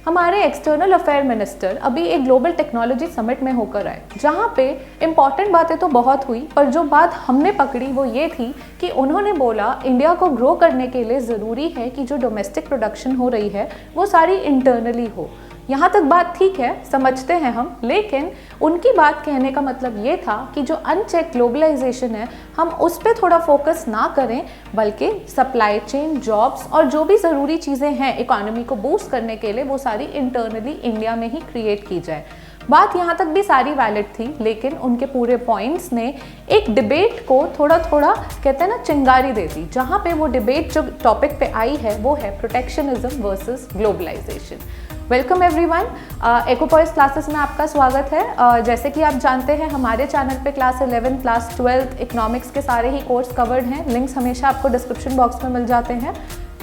हमारे external affair minister अभी एक ग्लोबल टेक्नोलॉजी समिट में होकर आए, जहाँ पे इम्पॉर्टेंट बातें तो बहुत हुई, पर जो बात हमने पकड़ी वो ये थी कि उन्होंने बोला इंडिया को ग्रो करने के लिए ज़रूरी है कि जो डोमेस्टिक प्रोडक्शन हो रही है वो सारी इंटरनली हो। यहाँ तक बात ठीक है, समझते हैं हम, लेकिन उनकी बात कहने का मतलब ये था कि जो अनचेक ग्लोबलाइजेशन है हम उस पर थोड़ा फोकस ना करें, बल्कि सप्लाई चेन, जॉब्स और जो भी ज़रूरी चीज़ें हैं इकोनॉमी को बूस्ट करने के लिए वो सारी इंटरनली इंडिया में ही क्रिएट की जाए। बात यहाँ तक भी सारी वैलिड थी, लेकिन उनके पूरे पॉइंट्स ने एक डिबेट को थोड़ा थोड़ा कहते हैं ना चिंगारी दे दी, जहाँ पे वो डिबेट जो टॉपिक पे आई है वो है protectionism versus globalisation. Welcome everyone, इकोपॉइस क्लासेस में आपका स्वागत है। जैसे कि आप जानते हैं हमारे चैनल पे क्लास 11, क्लास 12 इकोनॉमिक्स के सारे ही कोर्स कवर्ड हैं। लिंक्स हमेशा आपको डिस्क्रिप्शन बॉक्स में मिल जाते हैं।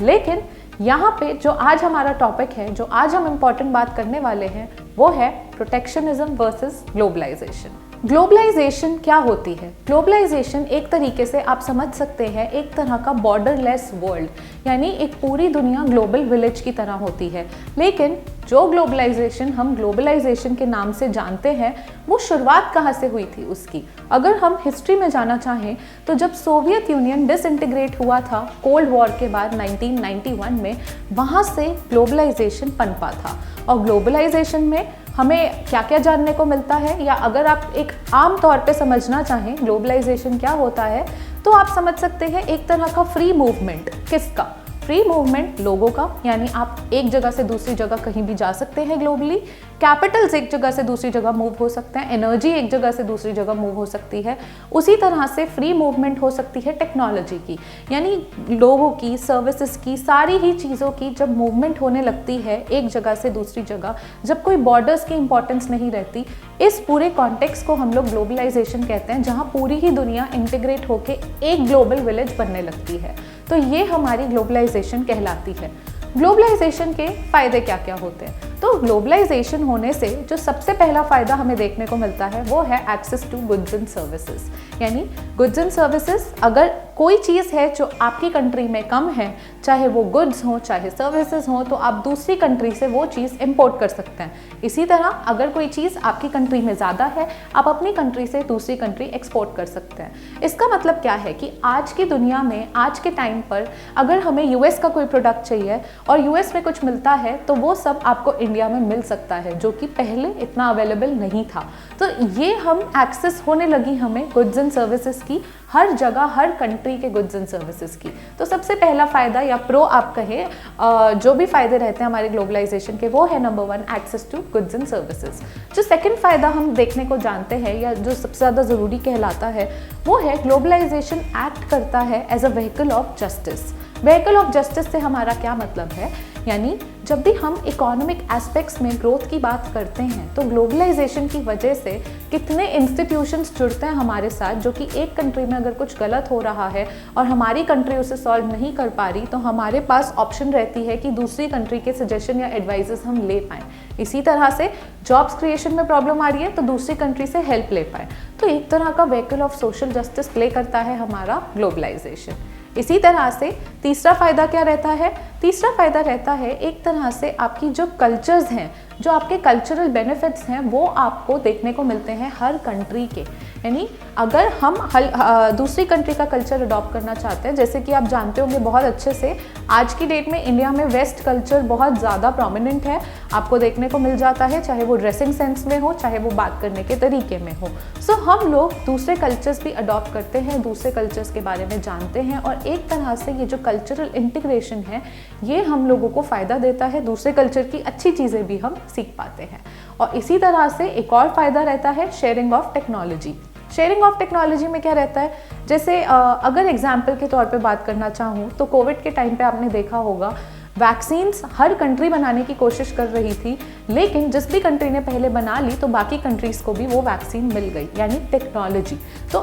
लेकिन यहाँ पे जो आज हमारा टॉपिक है, जो आज हम इम्पॉर्टेंट बात करने वाले हैं, वो है प्रोटेक्शनिज्म वर्सेस ग्लोबलाइजेशन। ग्लोबलाइजेशन क्या होती है? ग्लोबलाइजेशन एक तरीके से आप समझ सकते हैं एक तरह का बॉर्डरलेस वर्ल्ड, यानी एक पूरी दुनिया ग्लोबल विलेज की तरह होती है। लेकिन जो ग्लोबलाइजेशन हम ग्लोबलाइजेशन के नाम से जानते हैं वो शुरुआत कहाँ से हुई थी उसकी? अगर हम हिस्ट्री में जाना चाहें तो जब सोवियत यूनियन डिसइंटीग्रेट हुआ था कोल्ड वॉर के बाद 1991 में, वहाँ से ग्लोबलाइजेशन पनपा था। और ग्लोबलाइजेशन में हमें क्या क्या जानने को मिलता है, या अगर आप एक आम तौर पे समझना चाहें ग्लोबलाइजेशन क्या होता है, तो आप समझ सकते हैं एक तरह का फ्री मूवमेंट। किसका फ्री मूवमेंट? लोगों का, यानी आप एक जगह से दूसरी जगह कहीं भी जा सकते हैं ग्लोबली। कैपिटल्स एक जगह से दूसरी जगह मूव हो सकते हैं, एनर्जी एक जगह से दूसरी जगह मूव हो सकती है। उसी तरह से फ्री मूवमेंट हो सकती है टेक्नोलॉजी की, यानी लोगों की, सर्विसेज की, सारी ही चीज़ों की जब मूवमेंट होने लगती है एक जगह से दूसरी जगह, जब कोई बॉर्डर्स की इंपॉर्टेंस नहीं रहती, इस पूरे कॉन्टेक्स्ट को हम लोग ग्लोबलाइजेशन कहते हैं, जहाँ पूरी ही दुनिया इंटीग्रेट होकर एक ग्लोबल विलेज बनने लगती है। तो ये हमारी ग्लोबलाइजेशन कहलाती है। ग्लोबलाइजेशन के फायदे क्या क्या होते हैं? तो ग्लोबलाइजेशन होने से जो सबसे पहला फ़ायदा हमें देखने को मिलता है वो है access to goods and services. यानी गुड्स एंड सर्विसेज, अगर कोई चीज़ है जो आपकी कंट्री में कम है, चाहे वो गुड्स हो चाहे सर्विसेज हो, तो आप दूसरी कंट्री से वो चीज़ इंपोर्ट कर सकते हैं। इसी तरह अगर कोई चीज़ आपकी कंट्री में ज़्यादा है, आप अपनी कंट्री से दूसरी कंट्री एक्सपोर्ट कर सकते हैं। इसका मतलब क्या है कि आज की दुनिया में, आज के टाइम पर अगर हमें यूएस का कोई प्रोडक्ट चाहिए और यूएस में कुछ मिलता है, तो वो सब आपको इंडिया में मिल सकता है, जो कि पहले इतना अवेलेबल नहीं था। तो ये हम एक्सेस होने लगी हमें गुड्स एंड सर्विसेज की, हर जगह, हर कंट्री के गुड्स एंड सर्विसेज की। तो सबसे पहला फ़ायदा या प्रो आप कहें, जो भी फ़ायदे रहते हैं हमारे ग्लोबलाइजेशन के, वो है number 1 access to goods and services. जो सेकंड फ़ायदा हम देखने को जानते हैं, या जो सबसे ज़्यादा ज़रूरी कहलाता है, वो है ग्लोबलाइजेशन एक्ट करता है as a vehicle of justice. Vehicle of justice से हमारा क्या मतलब है? यानी जब भी हम इकोनॉमिक एस्पेक्ट्स में ग्रोथ की बात करते हैं, तो ग्लोबलाइजेशन की वजह से कितने इंस्टीट्यूशंस जुड़ते हैं हमारे साथ, जो कि एक कंट्री में अगर कुछ गलत हो रहा है और हमारी कंट्री उसे सॉल्व नहीं कर पा रही, तो हमारे पास ऑप्शन रहती है कि दूसरी कंट्री के सजेशन या एडवाइजेस हम ले पाएँ। इसी तरह से जॉब्स क्रिएशन में प्रॉब्लम आ रही है तो दूसरी कंट्री से हेल्प ले पाएँ। तो एक तरह का vehicle of social justice play करता है हमारा ग्लोबलाइजेशन। इसी तरह से तीसरा फ़ायदा क्या रहता है? तीसरा फ़ायदा रहता है एक तरह से आपकी जो कल्चर्स हैं, जो आपके कल्चरल बेनिफिट्स हैं, वो आपको देखने को मिलते हैं हर कंट्री के। यानी अगर हम दूसरी कंट्री का कल्चर अडॉप्ट करना चाहते हैं, जैसे कि आप जानते होंगे बहुत अच्छे से, आज की डेट में इंडिया में वेस्ट कल्चर बहुत ज़्यादा प्रोमिनेंट है, आपको देखने को मिल जाता है, चाहे वो ड्रेसिंग सेंस में हो, चाहे वो बात करने के तरीके में हो। सो हम लोग दूसरे कल्चर्स भी अडॉप्ट करते हैं, दूसरे कल्चर्स के बारे में जानते हैं, और एक तरह से ये जो कल्चरल इंटीग्रेशन है, ये हम लोगों को फ़ायदा देता है। दूसरे कल्चर की अच्छी चीज़ें भी हम सीख पाते हैं। और इसी तरह से एक और फ़ायदा रहता है sharing of technology. Sharing of technology में क्या रहता है? जैसे अगर एग्जाम्पल के तौर पे बात करना चाहूँ, तो कोविड के टाइम पे आपने देखा होगा वैक्सीन्स हर कंट्री बनाने की कोशिश कर रही थी, लेकिन जिस भी कंट्री ने पहले बना ली तो बाकी कंट्रीज़ को भी वो वैक्सीन मिल गई, यानी टेक्नोलॉजी। तो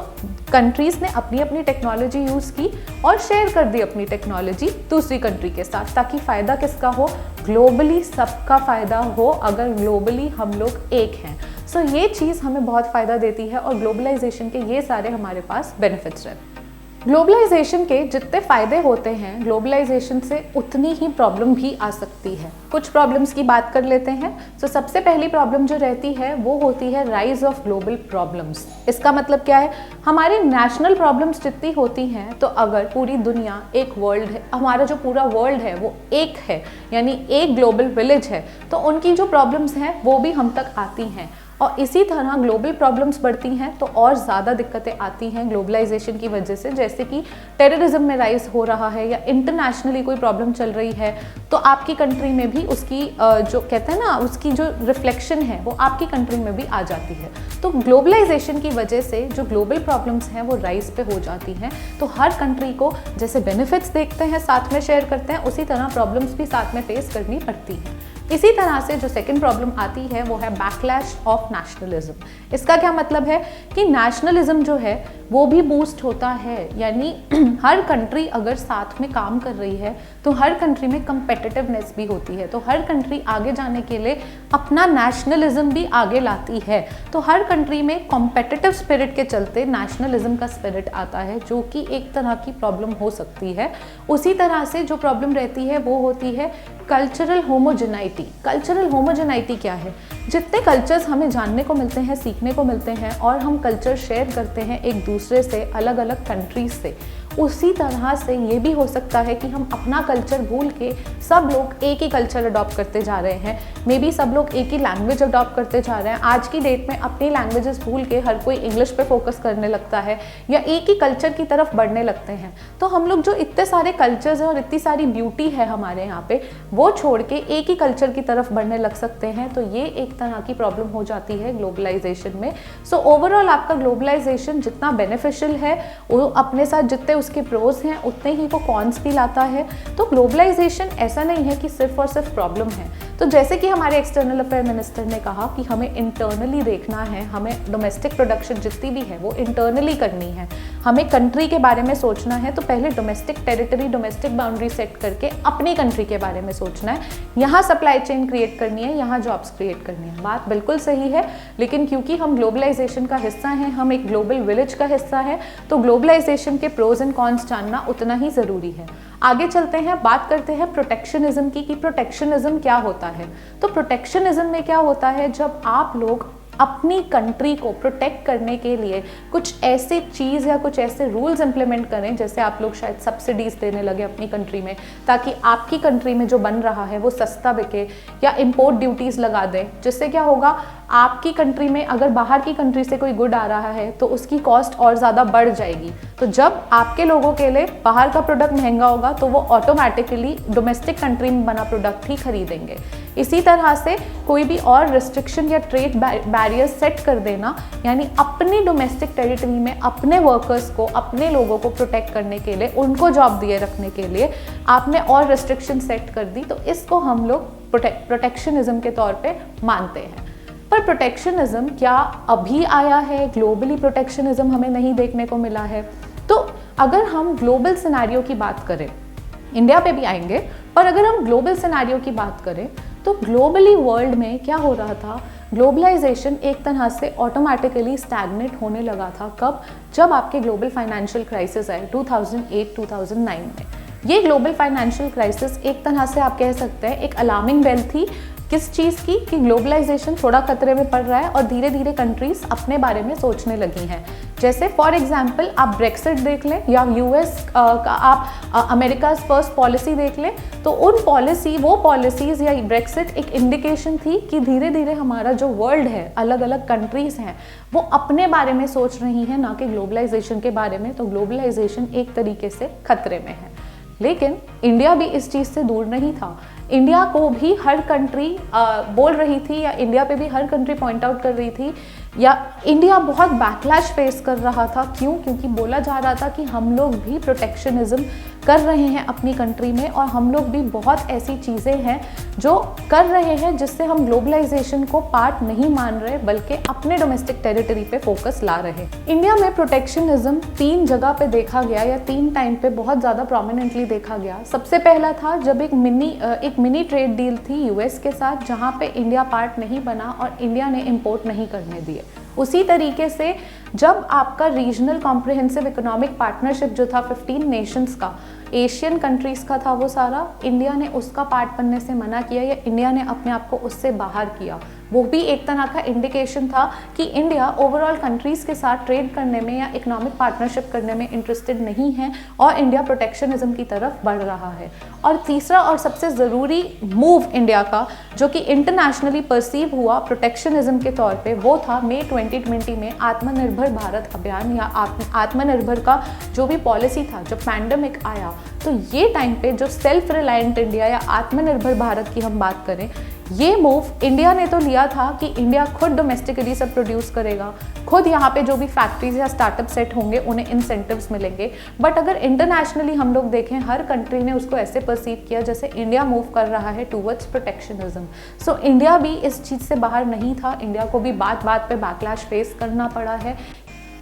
कंट्रीज़ ने अपनी अपनी टेक्नोलॉजी यूज़ की और शेयर कर दी अपनी टेक्नोलॉजी दूसरी कंट्री के साथ, ताकि फ़ायदा किसका हो? ग्लोबली सबका फ़ायदा हो, अगर ग्लोबली हम लोग एक हैं। सो ये चीज़ हमें बहुत फ़ायदा देती है, और ग्लोबलाइजेशन के ये सारे हमारे पास बेनिफिट्स रहते हैं। ग्लोबलाइजेशन के जितने फायदे होते हैं, ग्लोबलाइजेशन से उतनी ही प्रॉब्लम भी आ सकती है। कुछ प्रॉब्लम्स की बात कर लेते हैं। तो सबसे पहली प्रॉब्लम जो रहती है वो होती है राइज ऑफ ग्लोबल प्रॉब्लम्स। इसका मतलब क्या है, हमारी नेशनल प्रॉब्लम्स जितनी होती हैं, तो अगर पूरी दुनिया एक वर्ल्ड है, हमारा जो पूरा वर्ल्ड है वो एक है, यानी एक ग्लोबल विलेज है, तो उनकी जो प्रॉब्लम्स हैं वो भी हम तक आती हैं। और इसी तरह ग्लोबल प्रॉब्लम्स बढ़ती हैं तो और ज़्यादा दिक्कतें आती हैं ग्लोबलाइजेशन की वजह से, जैसे कि टेररिज्म में राइज हो रहा है या इंटरनेशनली कोई प्रॉब्लम चल रही है, तो आपकी कंट्री में भी उसकी जो कहते हैं ना, उसकी जो रिफ्लेक्शन है वो आपकी कंट्री में भी आ जाती है। तो ग्लोबलाइजेशन की वजह से जो ग्लोबल प्रॉब्लम्स हैं वो राइज पे हो जाती हैं। तो हर कंट्री को जैसे बेनिफिट्स देखते हैं, साथ में शेयर करते हैं, उसी तरह प्रॉब्लम्स भी साथ में फेस करनी पड़ती हैं। इसी तरह से जो सेकंड प्रॉब्लम आती है वो है बैकलैश ऑफ नेशनलिज्म। इसका क्या मतलब है कि नेशनलिज्म जो है वो भी बूस्ट होता है, यानी हर कंट्री अगर साथ में काम कर रही है तो हर कंट्री में कंपेटिटिवनेस भी होती है, तो हर कंट्री आगे जाने के लिए अपना नेशनलिज्म भी आगे लाती है। तो हर कंट्री में कॉम्पिटिटिव स्पिरिट के चलते नेशनलिज्म का स्पिरिट आता है, जो कि एक तरह की प्रॉब्लम हो सकती है। उसी तरह से जो प्रॉब्लम रहती है वो होती है कल्चरल होमोजेनाइटी। कल्चरल होमोजेनाइटी क्या है, जितने कल्चर्स हमें जानने को मिलते हैं, सीखने को मिलते हैं, और हम कल्चर शेयर करते हैं एक दूसरे से, अलग अलग कंट्रीज से, उसी तरह से ये भी हो सकता है कि हम अपना कल्चर भूल के सब लोग एक ही कल्चर अडॉप्ट करते जा रहे हैं। मे बी सब लोग एक ही लैंग्वेज अडॉप्ट करते जा रहे हैं। आज की डेट में अपनी लैंग्वेजेस भूल के हर कोई इंग्लिश पे फोकस करने लगता है या एक ही कल्चर की तरफ बढ़ने लगते हैं। तो हम लोग जो इतने सारे कल्चर्स हैं और इतनी सारी ब्यूटी है हमारे यहाँ पे, वो छोड़ के एक ही कल्चर की तरफ बढ़ने लग सकते हैं। तो ये एक तरह की प्रॉब्लम हो जाती है ग्लोबलाइजेशन में। सो ओवरऑल आपका ग्लोबलाइजेशन जितना बेनिफिशियल है, वो अपने साथ जितने उसके प्रोज हैं उतने ही वो कॉन्स भी लाता है। तो ग्लोबलाइजेशन ऐसा नहीं है कि सिर्फ और सिर्फ प्रॉब्लम है। तो जैसे कि हमारे एक्सटर्नल अफेयर मिनिस्टर ने कहा कि हमें इंटरनली देखना है, हमें डोमेस्टिक प्रोडक्शन जितनी भी है वो इंटरनली करनी है, हमें कंट्री के बारे में सोचना है। तो पहले domestic territory, domestic boundary set करके अपनी कंट्री के बारे में सोचना है, यहाँ सप्लाई चेन क्रिएट करनी है, यहाँ जॉब्स क्रिएट करनी है। बात बिल्कुल सही है, लेकिन क्योंकि हम ग्लोबलाइजेशन का हिस्सा हैं, हम एक ग्लोबल विलेज का हिस्सा है, तो ग्लोबलाइजेशन के प्रोज एंड कॉन्स जानना उतना ही ज़रूरी है। आगे चलते हैं, बात करते हैं प्रोटेक्शनिज्म की, कि प्रोटेक्शनिज्म क्या होता है। तो प्रोटेक्शनिज्म में क्या होता है, जब आप लोग अपनी कंट्री को प्रोटेक्ट करने के लिए कुछ ऐसी चीज़ या कुछ ऐसे रूल्स इंप्लीमेंट करें, जैसे आप लोग शायद सब्सिडीज़ देने लगे अपनी कंट्री में, ताकि आपकी कंट्री में जो बन रहा है वो सस्ता बिके, या इंपोर्ट ड्यूटीज़ लगा दें, जिससे क्या होगा, आपकी कंट्री में अगर बाहर की कंट्री से कोई गुड आ रहा है तो उसकी कॉस्ट और ज़्यादा बढ़ जाएगी। तो जब आपके लोगों के लिए बाहर का प्रोडक्ट महंगा होगा तो वो ऑटोमेटिकली डोमेस्टिक कंट्री में बना प्रोडक्ट ही खरीदेंगे। इसी तरह से कोई भी और रिस्ट्रिक्शन या ट्रेड बैरियर्स सेट कर देना, यानी अपनी डोमेस्टिक टेरिटरी में अपने वर्कर्स को, अपने लोगों को प्रोटेक्ट करने के लिए, उनको जॉब दिए रखने के लिए आपने और रिस्ट्रिक्शन सेट कर दी, तो इसको हम लोग प्रोटेक्शनिज्म के तौर पे मानते हैं। पर प्रोटेक्शनिज्म क्या अभी आया है? ग्लोबली प्रोटेक्शनिज्म हमें नहीं देखने को मिला है। तो अगर हम ग्लोबल सिनेरियो की बात करें, इंडिया पे भी आएंगे, पर अगर हम ग्लोबल सिनेरियो की बात करें तो ग्लोबली वर्ल्ड में क्या हो रहा था, ग्लोबलाइजेशन एक तरह से ऑटोमेटिकली स्टैग्नेट होने लगा था। कब? जब आपके ग्लोबल फाइनेंशियल क्राइसिस आए 2008-2009 में। ये ग्लोबल फाइनेंशियल क्राइसिस एक तरह से आप कह सकते हैं एक अलार्मिंग बेल थी। किस चीज़ की? कि ग्लोबलाइजेशन थोड़ा खतरे में पड़ रहा है और धीरे धीरे कंट्रीज अपने बारे में सोचने लगी हैं। जैसे फॉर एग्जांपल आप ब्रेक्सिट देख लें, या यूएस का आप अमेरिका फर्स्ट पॉलिसी देख लें, तो वो पॉलिसीज़ या ब्रेक्सिट एक इंडिकेशन थी कि धीरे धीरे हमारा जो वर्ल्ड है, अलग अलग कंट्रीज़ हैं, वो अपने बारे में सोच रही हैं, ना कि ग्लोबलाइजेशन के बारे में। तो ग्लोबलाइजेशन एक तरीके से खतरे में है। लेकिन इंडिया भी इस चीज़ से दूर नहीं था। इंडिया को भी हर कंट्री बोल रही थी, या इंडिया पे भी हर कंट्री पॉइंट आउट कर रही थी, या इंडिया बहुत बैकलैश फेस कर रहा था। क्यों? क्योंकि बोला जा रहा था कि हम लोग भी प्रोटेक्शनिज्म कर रहे हैं अपनी कंट्री में, और हम लोग भी बहुत ऐसी चीज़ें हैं जो कर रहे हैं जिससे हम ग्लोबलाइजेशन को पार्ट नहीं मान रहे, बल्कि अपने डोमेस्टिक टेरिटरी पे फोकस ला रहे हैं। इंडिया में प्रोटेक्शनिज्म 3 जगह पे देखा गया, या 3 टाइम पे बहुत ज़्यादा प्रोमिनेंटली देखा गया। सबसे पहला था जब एक मिनी ट्रेड डील थी यूएस के साथ, जहाँ पे इंडिया पार्ट नहीं बना और इंडिया ने इम्पोर्ट नहीं करने दिए। उसी तरीके से जब आपका रीजनल कॉम्प्रिहेंसिव इकोनॉमिक पार्टनरशिप जो था 15 नेशंस का, एशियन कंट्रीज़ का था वो सारा, इंडिया ने उसका पार्ट बनने से मना किया या इंडिया ने अपने आप को उससे बाहर किया। वो भी एक तरह का इंडिकेशन था कि इंडिया ओवरऑल कंट्रीज़ के साथ ट्रेड करने में या इकोनॉमिक पार्टनरशिप करने में इंटरेस्टेड नहीं है और इंडिया प्रोटेक्शनिज्म की तरफ बढ़ रहा है। और तीसरा और सबसे ज़रूरी मूव इंडिया का जो कि इंटरनेशनली परसीव हुआ प्रोटेक्शनिज्म के तौर पे, वो था मई 2020 में आत्मनिर्भर भारत अभियान या आत्मनिर्भर का जो भी पॉलिसी था। जब पैंडेमिक आया तो ये टाइम पे जो सेल्फ रिलायंट इंडिया या आत्मनिर्भर भारत की हम बात करें, ये मूव इंडिया ने तो लिया था कि इंडिया खुद डोमेस्टिकली सब प्रोड्यूस करेगा, खुद यहाँ पे जो भी फैक्ट्रीज या स्टार्टअप सेट होंगे उन्हें इंसेंटिव्स मिलेंगे। बट अगर इंटरनेशनली हम लोग देखें, हर कंट्री ने उसको ऐसे परसीव किया जैसे इंडिया मूव कर रहा है टूवर्ड्स प्रोटेक्शनिज्म। सो इंडिया भी इस चीज़ से बाहर नहीं था, इंडिया को भी बात बात पे बैकलैश फेस करना पड़ा है।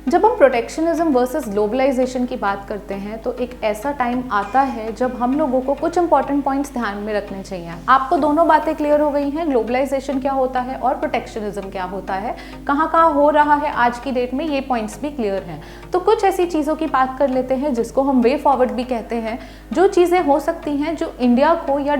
जब हम प्रोटेक्शनिज्म वर्सेस ग्लोबलाइजेशन की बात करते हैं तो एक ऐसा टाइम आता है जब हम लोगों को कुछ इंपॉर्टेंट पॉइंट्स ध्यान में रखने चाहिए। आपको दोनों बातें क्लियर हो गई हैं, ग्लोबलाइजेशन क्या होता है और प्रोटेक्शनिज्म क्या होता है, कहाँ कहाँ हो रहा है आज की डेट में, ये पॉइंट्स भी क्लियर हैं। तो कुछ ऐसी चीज़ों की बात कर लेते हैं जिसको हम वे फॉरवर्ड भी कहते हैं, जो चीज़ें हो सकती हैं जो इंडिया को या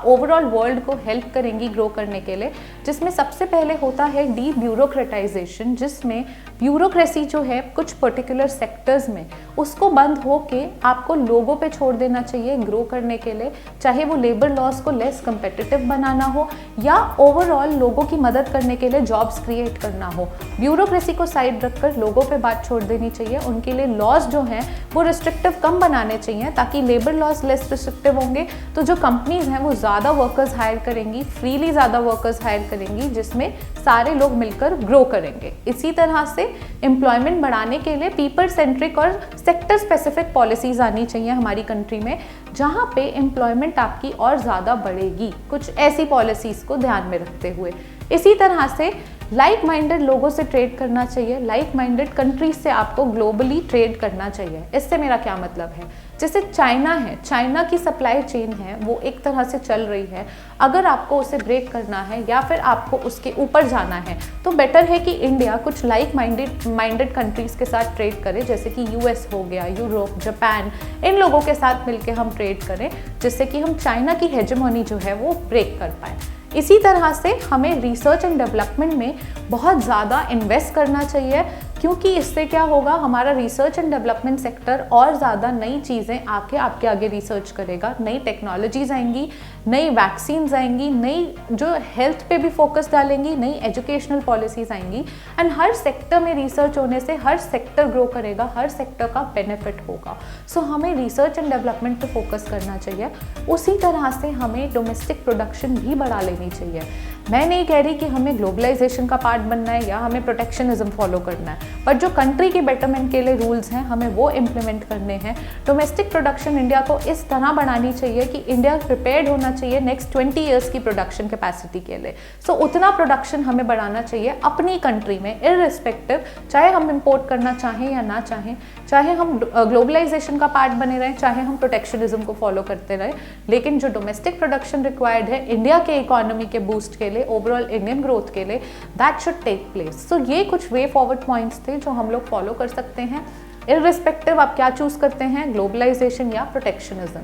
ओवरऑल वर्ल्ड को हेल्प करेंगी ग्रो करने के लिए। जिसमें सबसे पहले होता है डी ब्यूरोक्रेटाइजेशन, जिसमें ब्यूरोक्रेसी जो है कुछ पर्टिकुलर सेक्टर्स में उसको बंद होके आपको लोगों पे छोड़ देना चाहिए ग्रो करने के लिए, चाहे वो लेबर लॉस को लेस कंपेटिटिव बनाना हो या ओवरऑल लोगों की मदद करने के लिए जॉब्स क्रिएट करना हो। ब्यूरोक्रेसी को साइड रखकर लोगों पे बात छोड़ देनी चाहिए, उनके लिए लॉस जो हैं वो रिस्ट्रिक्टिव कम बनाने चाहिए, ताकि लेबर लॉस लेस रिस्ट्रिक्टिव होंगे तो जो कंपनीज हैं वो ज़्यादा वर्कर्स हायर करेंगी, फ्रीली ज़्यादा वर्कर्स हायर करेंगी, जिसमें सारे लोग मिलकर ग्रो करेंगे। इसी तरह से एम्प्लॉयमेंट बढ़ाने के लिए पीपल सेंट्रिक और सेक्टर स्पेसिफिक पॉलिसीज आनी चाहिए हमारी कंट्री में, जहाँ पे एम्प्लॉयमेंट आपकी और ज़्यादा बढ़ेगी, कुछ ऐसी पॉलिसीज को ध्यान में रखते हुए। इसी तरह से लाइक माइंडेड लोगों से ट्रेड करना चाहिए, लाइक माइंडेड कंट्रीज से आपको ग्लोबली ट्रेड करना चाहिए। इससे मेरा क्या मतलब है, जैसे चाइना है, चाइना की सप्लाई चेन है वो एक तरह से चल रही है, अगर आपको उसे ब्रेक करना है या फिर आपको उसके ऊपर जाना है तो बेटर है कि इंडिया कुछ लाइक माइंडेड कंट्रीज़ के साथ ट्रेड करे, जैसे कि यूएस हो गया, यूरोप, जापान, इन लोगों के साथ मिलकर हम ट्रेड करें, जिससे कि हम चाइना की हेजेमोनी जो है वो ब्रेक कर पाएँ। इसी तरह से हमें रिसर्च एंड डेवलपमेंट में बहुत ज़्यादा इन्वेस्ट करना चाहिए, क्योंकि इससे क्या होगा, हमारा रिसर्च एंड डेवलपमेंट सेक्टर और ज़्यादा नई चीज़ें आके आपके आगे रिसर्च करेगा, नई टेक्नोलॉजीज आएंगी, नई वैक्सीन्स आएंगी, नई जो हेल्थ पे भी फोकस डालेंगी, नई एजुकेशनल पॉलिसीज आएंगी। एंड हर सेक्टर में रिसर्च होने से हर सेक्टर ग्रो करेगा, हर सेक्टर का बेनिफिट होगा। सो हमें रिसर्च एंड डेवलपमेंट पे फोकस करना चाहिए। उसी तरह से हमें डोमेस्टिक प्रोडक्शन भी बढ़ा लेनी चाहिए। मैं नहीं कह रही कि हमें ग्लोबलाइजेशन का पार्ट बनना है या हमें प्रोटेक्शनिज्म फॉलो करना है, बट जो कंट्री के बेटरमेंट के लिए रूल्स हैं हमें वो इम्प्लीमेंट करने हैं। डोमेस्टिक प्रोडक्शन इंडिया को इस तरह बनानी चाहिए कि इंडिया प्रिपेयर्ड होना चाहिए नेक्स्ट 20 ईयर्स की प्रोडक्शन कैपेसिटी के लिए। सो उतना प्रोडक्शन हमें बढ़ाना चाहिए अपनी कंट्री में, इररिस्पेक्टिव चाहे हम इम्पोर्ट करना चाहें या ना चाहें, चाहे हम ग्लोबलाइजेशन का पार्ट बने रहें, चाहे हम प्रोटेक्शनिज्म को फॉलो करते रहें, लेकिन जो डोमेस्टिक प्रोडक्शन रिक्वायर्ड है इंडिया के इकोनॉमी के बूस्ट के लिए, ओवरऑल इंडियन ग्रोथ के लिए, दैट शुड टेक प्लेस। सो ये कुछ वे फॉरवर्ड पॉइंट्स थे जो हम लोग फॉलो कर सकते हैं, इररिस्पेक्टिव आप क्या चूज करते हैं, ग्लोबलाइजेशन या प्रोटेक्शनिज्म।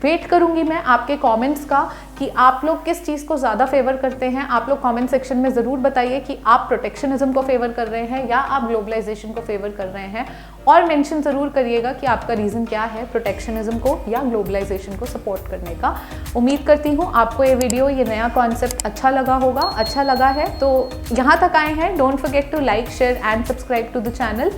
वेट करूंगी मैं आपके कमेंट्स का कि आप लोग किस चीज़ को ज़्यादा फेवर करते हैं। आप लोग कमेंट सेक्शन में ज़रूर बताइए कि आप प्रोटेक्शनिज्म को फेवर कर रहे हैं या आप ग्लोबलाइजेशन को फेवर कर रहे हैं, और मेंशन ज़रूर करिएगा कि आपका रीज़न क्या है प्रोटेक्शनिज्म को या ग्लोबलाइजेशन को सपोर्ट करने का। उम्मीद करती हूँ आपको ये वीडियो, ये नया कॉन्सेप्ट अच्छा लगा होगा। अच्छा लगा है तो यहाँ तक आए हैं, don't forget to like, share and subscribe to the channel.